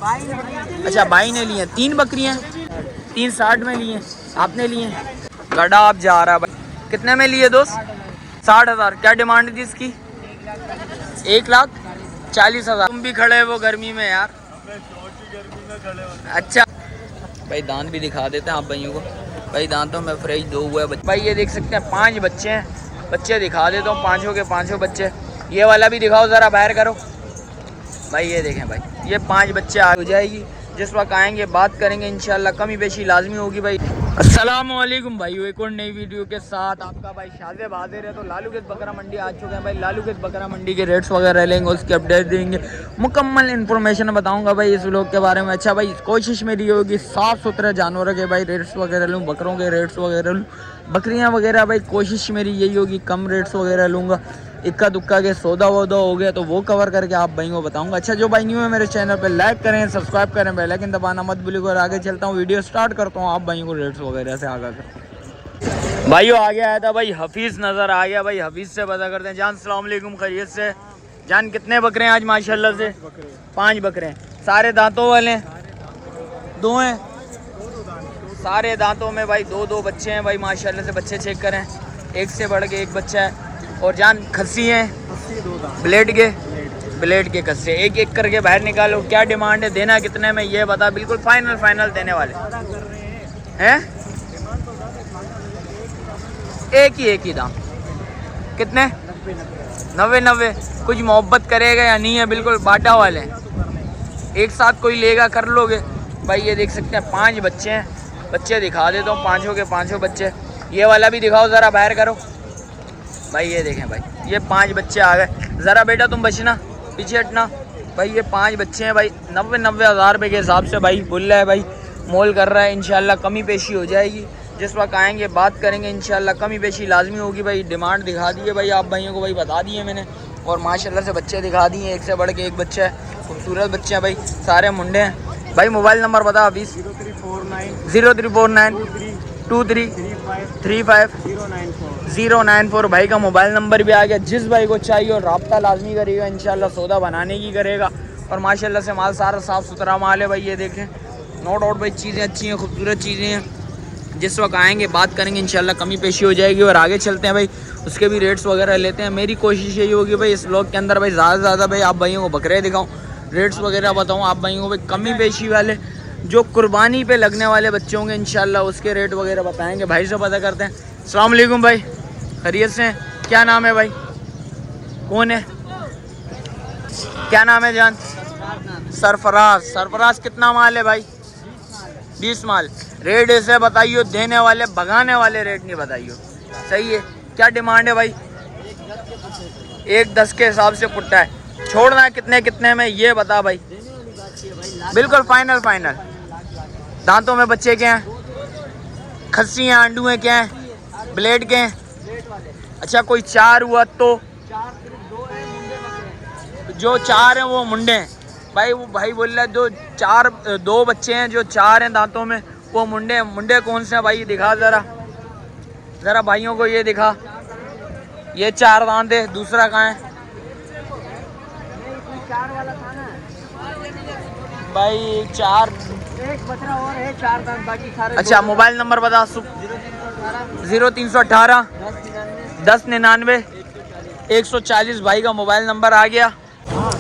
अच्छा भाई ने लिए 3 बकरियाँ, 360 में लिए, आपने लिए। गड़ा आप जा रहा भाई, कितने में लिए दोस्त? 60,000। क्या डिमांड थी इसकी? 1,40,000। तुम भी खड़े हो गर्मी में यार। अच्छा भाई दांत भी दिखा देते हैं आप भाइयों को। भाई दांतों में फ्रेश 2 हुआ है भाई। ये देख सकते हैं 5 बच्चे हैं। बच्चे दिखा देता हूँ, 5 के 5 बच्चे। ये वाला भी दिखाओ ज़रा, बाहर करो भाई। ये देखें भाई, ये 5 बच्चे आ हो जाएगी। जिस वक्त आएंगे बात करेंगे इंशाल्लाह, कमी पेशी लाजमी होगी भाई। अस्सलाम वालेकुम भाई, एक और नई वीडियो के साथ आपका भाई शाज़ेब हाज़िर है। तो लालू के बकरा मंडी आ चुके हैं भाई। लालू के बकरा मंडी के रेट्स वगैरह लेंगे, उसके अपडेट देंगे, मुकम्मल इन्फॉर्मेशन बताऊंगा भाई इस व्लॉग के बारे में। अच्छा भाई कोशिश मेरी होगी साफ़ सुथरे जानवरों के भाई रेट्स वगैरह लूँ, बकरों के रेट्स वगैरह लूँ, बकरियाँ वगैरह भाई कोशिश मेरी यही होगी कम रेट्स वगैरह लूँगा। इक्का दुक्का के सौदा वौदा हो गया तो वो कवर करके आप भाई को बताऊंगा। अच्छा जो भाई न्यू है मेरे चैनल पे लाइक करें, सब्सक्राइब करें, बेल आइकन दबाना मत भूलिएगा। और आगे चलता हूँ, वीडियो स्टार्ट करता हूँ, आप भाई को रेट्स वगैरह से आगा कर। भाइयों आगे आया था भाई हफीज़ नज़र आ गया भाई। हफीज़ से पता करते हैं। जान अस्सलाम वालेकुम, खैरियत से? जान कितने बकरे हैं आज माशाल्लाह से? 5 बकरे हैं। सारे दांतों वाले हैं? 2 हैं। सारे दांतों में भाई 2 बच्चे हैं भाई माशाल्लाह से। बच्चे चेक करें, एक से बढ़ के एक बच्चा है। और जान खस्सी हैं? ब्लेड के खस्से। एक एक करके बाहर निकालो। क्या डिमांड है, देना कितने में ये बता। बिल्कुल फाइनल देने वाले हैं। एक ही दाम कितने? 90। कुछ मोहब्बत करेगा या नहीं है? बिल्कुल बाटा वाले हैं, एक साथ कोई लेगा कर लोगे भाई। ये देख सकते हैं 5 बच्चे हैं। बच्चे दिखा देता हूँ, 5 के 5 बच्चे। ये वाला भी दिखाओ ज़रा, बाहर करो भाई। ये देखें भाई, ये 5 बच्चे आ गए। ज़रा बेटा तुम बचना, पीछे हटना भाई। ये 5 बच्चे हैं भाई। 90 हज़ार रुपये के हिसाब से भाई बोल रहा है भाई, मोल कर रहा है। इंशाल्लाह कमी पेशी हो जाएगी। जिस वक्त आएंगे बात करेंगे इंशाल्लाह, कमी पेशी लाजमी होगी भाई। डिमांड दिखा दी है भाई आप भाइयों को भाई, बता दिए मैंने। और माशाल्लाह से बच्चे दिखा दिए, एक से बढ़ के एक बच्चा है। खूबसूरत बच्चे हैं भाई, सारे मुंडे हैं भाई। मोबाइल नंबर बता अभी। 0349 23 35 094 भाई का मोबाइल नंबर भी आ गया। जिस भाई को चाहिए और रब्ता लाजमी करेगा इंशाल्लाह, सौदा बनाने की करेगा। और माशाल्लाह से माल सारा साफ़ सुथरा माल है भाई। ये देखें, नो डाउट भाई चीज़ें अच्छी हैं, खूबसूरत चीज़ें हैं। जिस वक्त आएंगे बात करेंगे इंशाल्लाह, कमी पेशी हो जाएगी। और आगे चलते हैं भाई, उसके भी रेट्स वगैरह लेते हैं। मेरी कोशिश यही होगी भाई इस व्लॉग के अंदर भाई ज़्यादा से ज़्यादा भाई आप भाइयों को बकरे दिखाऊँ, रेट्स वगैरह बताऊँ आप भाइयों को भाई। कमी पेशी वाले जो कुर्बानी पे लगने वाले बच्चे होंगे इंशाल्लाह, उसके रेट वगैरह बताएंगे। भाई से पता करते हैं। अस्सलाम वालेकुम भाई, खैरियत से? क्या नाम है भाई? कौन है? क्या नाम है जान? सरफराज। कितना माल है भाई? 20 माल। रेट ऐसे बताइयो, देने वाले भगाने वाले रेट नहीं बताइयो, सही है? क्या डिमांड है भाई? 1,10 के हिसाब से पुट्टा है। छोड़ना कितने में ये बता भाई। बिल्कुल फाइनल। दांतों में बच्चे क्या हैं? खस्सी हैं, आंडू हैं, क्या हैं? ब्लेड के हैं। अच्छा कोई 4 हुआ तो? जो 4 हैं वो मुंडे हैं भाई। वो भाई बोल रहा है जो 2 बच्चे हैं, जो 4 हैं दांतों में वो मुंडे हैं। मुंडे कौन से हैं भाई? दिखा ज़रा भाइयों को। ये दिखा, ये 4 दांत है। दूसरा कहाँ है भाई? 4 एक बचरा और है, 4 दांत बाकी सारे। अच्छा मोबाइल नंबर बता। 0318 1099 140 भाई का मोबाइल नंबर आ गया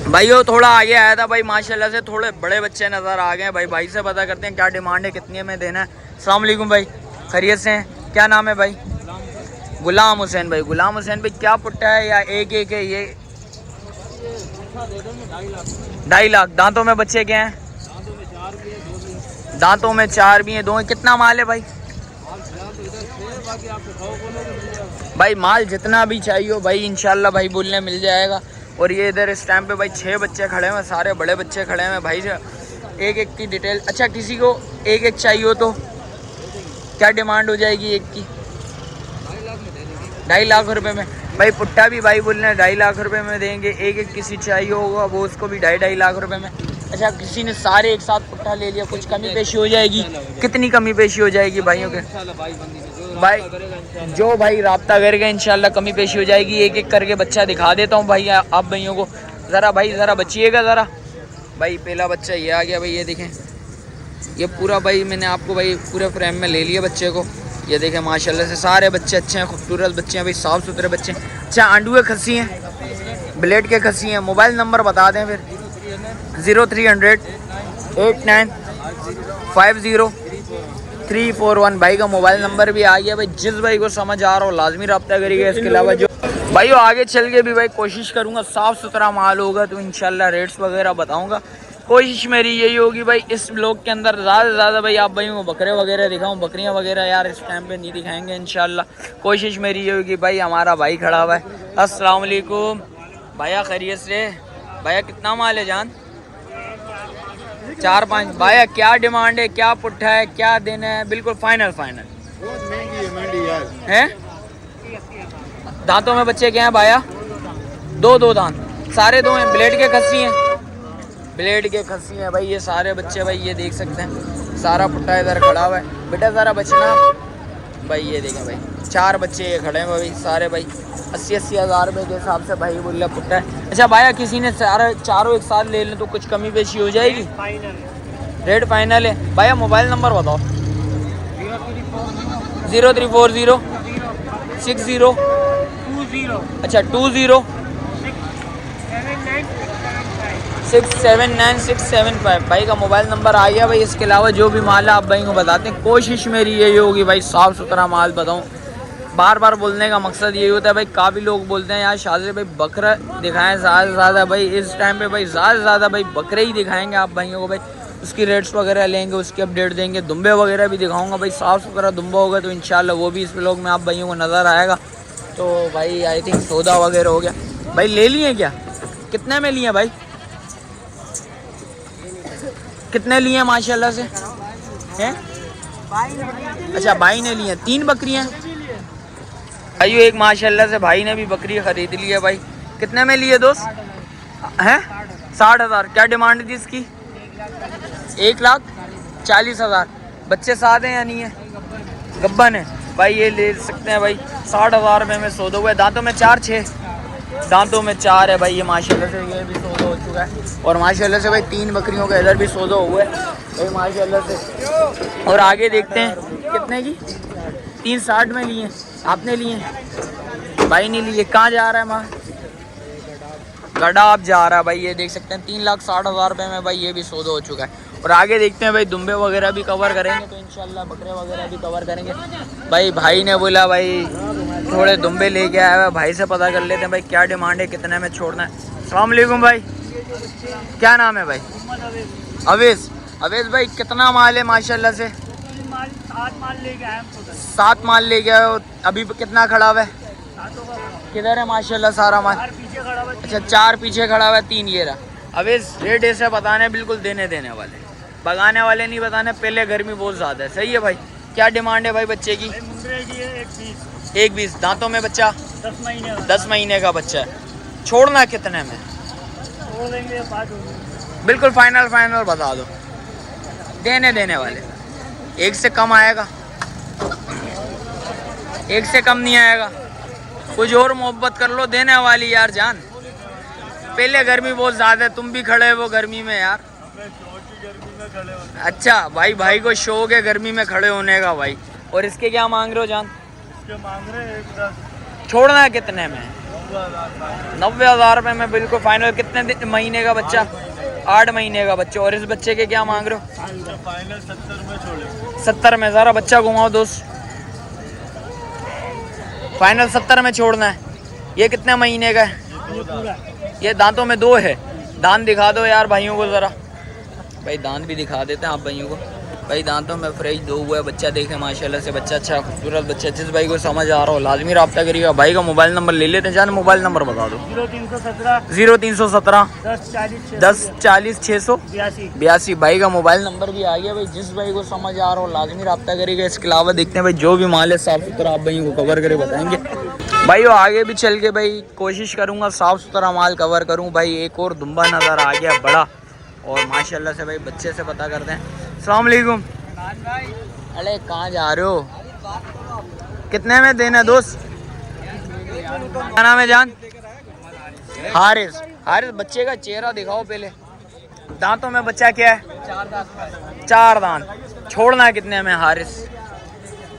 भाइयों। थोड़ा आगे आया था भाई माशाल्लाह से, थोड़े बड़े बच्चे नज़र आ गए भाई। भाई से पता करते हैं क्या डिमांड है, कितने में देना है। अस्सलाम वालेकुम भाई, खैरियत से हैं? क्या नाम है भाई? गुलाम हुसैन भाई। गुलाम हुसैन भाई क्या पुट्टा है या एक है? ये 2.5 लाख। दांतों में बच्चे क्या हैं? दांतों में 4 भी हैं, 2 हैं। कितना माल है भाई? भाई माल जितना भी चाहिए हो भाई इंशाल्लाह भाई बोलने मिल जाएगा। और ये इधर इस टाइम पे भाई 6 बच्चे खड़े हैं, सारे बड़े बच्चे खड़े हैं भाई। से एक की डिटेल। अच्छा किसी को एक चाहिए हो तो क्या डिमांड हो जाएगी एक की? 2.5 लाख रुपए में भाई। पुट्टा भी भाई बोल रहे हैं 2.5 लाख रुपए में देंगे। एक किसी चाहिए होगा वो उसको भी 2.5 लाख रुपए में। अच्छा किसी ने सारे एक साथ पुट्टा ले लिया, कुछ कमी पेशी हो जाएगी? कितनी कमी पेशी हो जाएगी भाइयों के? भाई जो भाई राब्ता करेगा इंशाल्लाह कमी पेशी हो जाएगी। एक करके बच्चा दिखा देता हूँ भाई आप भाइयों को। ज़रा भाई ज़रा बचिएगा ज़रा। भाई पहला बच्चा ये आ गया भाई, ये देखें, ये पूरा भाई मैंने आपको भाई पूरे फ्रेम में ले लिया बच्चे को। ये देखें माशाल्लाह से सारे बच्चे अच्छे हैं, खूबसूरत बच्चे हैं भाई, साफ़ सुथरे बच्चे हैं। अच्छा आंडुए खस्सी हैं, ब्लेड के खस्सी हैं। मोबाइल नंबर बता दें फिर। 0300 8950 341 भाई का मोबाइल नंबर भी आ गया भाई। जिस भाई को समझ आ रहा हो लाजमी रब्ता करिएगा। इसके अलावा जो भाई आगे चल के भी भाई कोशिश करूँगा साफ़ सुथरा माल होगा तो इंशाल्लाह रेट्स वगैरह बताऊँगा। कोशिश मेरी यही होगी भाई इस ब्लॉग के अंदर ज़्यादा से ज़्यादा भाई आप भाई को बकरे वगैरह दिखाऊँ। बकरियाँ वगैरह यार इस टाइम पे नहीं दिखाएंगे इंशाल्लाह। कोशिश मेरी ये होगी। भाई हमारा भाई खड़ा हुआ है। अस्सलाम वालेकुम भैया, खैरियत से? भैया कितना माल है जान? 4-5। भैया क्या डिमांड है, क्या पुट्ठा है, क्या देना है? बिल्कुल फाइनल फाइनल। बहुत महंगी है मंडी यार। हैं दांतों में बच्चे क्या हैं भैया? दो दांत, सारे दो हैं। ब्लेड के खस्सी हैं, ब्लेड के खस्सी हैं भाई ये सारे बच्चे भाई। ये देख सकते हैं सारा पुट्टा इधर खड़ा हुआ है। बेटा ज़रा बचना भाई। ये देखें भाई 4 बच्चे ये खड़े हैं भाई सारे भाई। 80-80 हज़ार रुपये के हिसाब से भाई बोल रहा पुट्टा है। अच्छा भैया किसी ने चारों एक साथ ले लें तो कुछ कमी पेशी हो जाएगी? रेट फाइनल है भैया। मोबाइल नंबर बताओ। 0340 60 अच्छा 20 679-675 भाई का मोबाइल नंबर आ गया भाई। इसके अलावा जो भी माल है आप भाई को बताते हैं। कोशिश मेरी यही होगी भाई साफ़ सुथरा माल बताऊं। बार बार बोलने का मकसद यही होता है भाई। काफ़ी लोग बोलते हैं यार शादी भाई बकरा दिखाएं ज़्यादा से ज़्यादा भाई। इस टाइम पे भाई ज़्यादा से ज़्यादा भाई बकरे ही दिखाएंगे आप भाइयों को भाई। उसकी रेट्स वगैरह लेंगे, उसकी अपडेट देंगे। दुम्बे वगैरह भी दिखाऊँगा भाई। साफ़ सुथरा दुम्बा होगा तो इंशाल्लाह वो भी इस व्लॉग में आप भाइयों को नज़र आएगा। तो भाई आई थिंक सौदा वगैरह हो गया भाई। ले लिए क्या? कितने में लिए भाई? कितने लिए माशाल्लाह से हैं? अच्छा भाई ने लिए 3 बकरियां भाइयों। एक माशाल्लाह से भाई ने भी बकरी खरीद ली है भाई। कितने में लिए दोस्त हैं? 60,000। क्या डिमांड थी इसकी? 1,40,000। बच्चे साथ हैं या नहीं है? गब्बन है भाई। ये ले सकते हैं भाई 60,000 रुपये में सौदा हुआ है। दांतों में 4-6 दांतों में 4 है भाई। ये माशाल्लाह से ये भी सौदा हो चुका है। और माशाल्लाह से भाई 3 बकरियों का इधर भी सौदा हुआ है भाई माशाल्लाह से। और आगे देखते हैं कितने की। 360 में लिए आपने लिए भाई? नहीं लिए। कहाँ जा रहा है माँ? गड़ा आप जा रहा है भाई। ये देख सकते हैं 3,60,000 रुपये में भाई ये भी सौदा हो चुका है। और आगे देखते हैं भाई दुम्बे वगैरह भी कवर करेंगे तो इंशाल्लाह बकरे वगैरह भी कवर करेंगे भाई ने बोला भाई थोड़े दुम्बे लेके आया है। भाई से पता कर लेते हैं भाई क्या डिमांड है, कितने में छोड़ना है। अस्सलाम वालेकुम भाई, क्या नाम है भाई? अवेश भाई कितना माल है माशाल्लाह से? 7 माल ले गया हो। अभी कितना खड़ा हुआ है? किधर है माशाल्लाह सारा माल? अच्छा 4 पीछे खड़ा हुआ है, 3 ये रहा। अवेश रेट ऐसे बताने बिल्कुल देने वाले, भगाने वाले नहीं बताने। पहले गर्मी बहुत ज़्यादा है। सही है भाई। क्या डिमांड है भाई बच्चे की? 1,20। दांतों में बच्चा 10 महीने का बच्चा है। छोड़ना कितने में? बिल्कुल फाइनल बता दो। देने वाले। 1 से कम आएगा? 1 से कम नहीं आएगा। कुछ और मोहब्बत कर लो देने वाली यार जान। पहले गर्मी बहुत ज़्यादा है, तुम भी खड़े हो गर्मी में यार। अच्छा भाई को शौक है गर्मी में खड़े होने का भाई। और इसके क्या मांग रहे हो जान? मांग रहे हैं 1,10। छोड़ना है कितने में? 90,000 रुपये में बिल्कुल फाइनल। कितने महीने का बच्चा? 8 महीने का बच्चा। और इस बच्चे के क्या मांग रहे हो? फाइनल 70 में छोड़े। 70 में? ज़रा बच्चा घुमाओ दोस्त। फाइनल 70 में छोड़ना है। ये कितने महीने का है? ये दांतों में 2 है। दांत दिखा दो यार भाइयों को ज़रा। भाई दांत भी दिखा देते हैं आप भाइयों को। भाई दांतों में फ्रेश 2 हुआ है। बच्चा देखे माशाल्लाह से बच्चा अच्छा खूबसूरत बच्चा। जिस भाई को समझ आ रहा हो लाजमी रब्ता करिएगा। भाई का मोबाइल नंबर ले लेते हैं जान। मोबाइल नंबर बता दो। 0317 10 40 682। भाई का मोबाइल नंबर भी आ गया भाई। जिस भाई को समझ आ रहा हो लाजमी रब्ता करिएगा। इसके अलावा देखते हैं भाई जो भी माल है साफ़ सुथरा आप भाइयों को कवर करे बताएंगे भाई। वो आगे भी चल के भाई कोशिश करूँगा साफ़ सुथरा माल कवर करूँ भाई। एक और दुम्बा नज़र आ गया बड़ा। और माशाल्लाह से भाई बच्चे से पता करते हैं। अस्सलाम वालेकुम। अरे कहाँ जा रहे हो? कितने में देना दोस्त? क्या नाम है जान? हारिस। बच्चे का चेहरा दिखाओ पहले। दांतों में बच्चा क्या है? 4 दांत का है। 4 दांत। छोड़ना कितने में हारिस?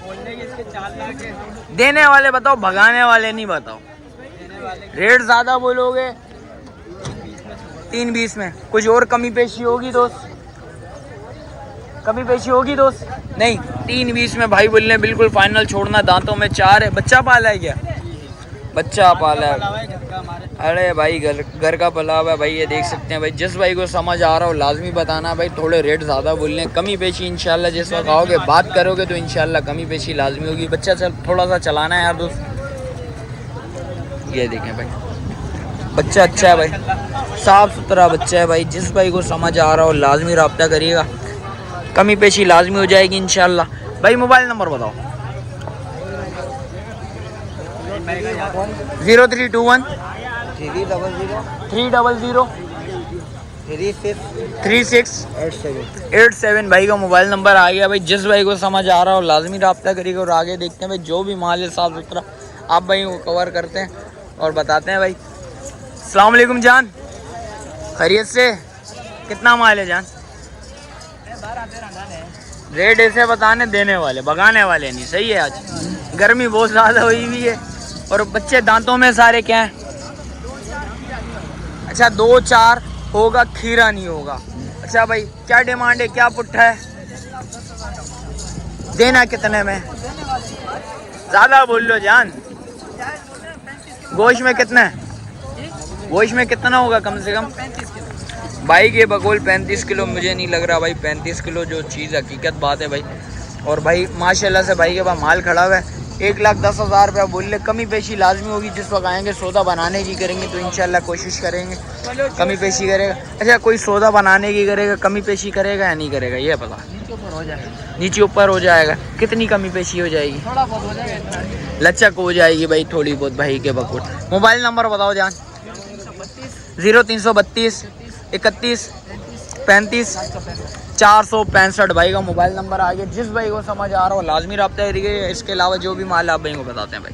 बोलने के इसके 4 लाख है। देने वाले बताओ, भगाने वाले नहीं बताओ। देने वाले रेट ज्यादा बोलोगे? 320 में। कुछ और कमी पेशी होगी दोस्त? कमी पेशी होगी दोस्त? नहीं, 320 में भाई बोलने बिल्कुल फाइनल छोड़ना। दांतों में 4 है। बच्चा पाला है क्या? बच्चा पाला है। अलावा है घर का हमारे। अरे भाई घर का पला हुआ है भाई, ये देख सकते हैं भाई। जिस भाई को समझ आ रहा हो लाजमी बताना भाई। थोड़े रेट ज़्यादा बोलने, कमी पेशी इंशाल्लाह जिस वक्त आओगे बात करोगे तो इंशाल्लाह कमी पेशी लाजमी होगी। बच्चा चल थोड़ा सा चलाना है यार दोस्त। ये देखें भाई, बच्चा अच्छा है भाई, साफ़ सुथरा बच्चा है भाई। जिस भाई को समझ आ रहा हो लाजमी रब्ता करिएगा, कमी पेशी लाजमी हो जाएगी इंशाल्लाह। भाई मोबाइल नंबर बताओ। 0321 300 3687 भाई का मोबाइल नंबर आ गया भाई। जिस भाई को समझ आ रहा हो लाजमी रब्ता करिएगा। और आगे देखते हैं भाई, जो भी माल है साफ़ सुथरा आप भाई वो कवर करते हैं और बताते हैं भाई। अस्सलाम वालेकुम जान, खैरियत से? कितना माल है जान? रेट ऐसे बताने, देने वाले भगाने वाले नहीं। सही है, आज गर्मी बहुत ज़्यादा हुई हुई है। और बच्चे दांतों में सारे क्या हैं? अच्छा 2-4 होगा, खीरा नहीं होगा। अच्छा भाई क्या डिमांड है, क्या पुट्ठा है? देना कितने में? ज़्यादा बोल लो जान। गोश्त में कितना है? गोश्त में कितना होगा कम से कम? 35 किलो। भाई के बकौल 35 किलो मुझे नहीं लग रहा भाई। 35 किलो जो चीज़ हकीकत बात है भाई। और भाई माशाल्लाह से भाई के पास माल खड़ा हुआ है। 1,10,000 रुपया बोल ले। कमी पेशी लाजमी होगी। जिस वक्त आएंगे सौदा बनाने की करेंगे तो इंशाल्लाह कोशिश करेंगे कमी पेशी करेगा। अच्छा कोई सौदा बनाने की करेगा, कमी पेशी करेगा या नहीं करेगा ये पता? नीचे ऊपर हो जाएगा। नीचे ऊपर हो जाएगा। कितनी कमी पेशी हो जाएगी? थोड़ा बहुत हो जाएगा, इतना नहीं। लचक हो जाएगी भाई थोड़ी बहुत भाई के बकौल। मोबाइल नंबर बताओ जान। 0332 31 35 465 भाई का मोबाइल नंबर आ गया। जिस भाई को समझ आ रहा हो लाजमी रब्ता करिए। इसके अलावा जो भी माल आप भाई को बताते हैं भाई।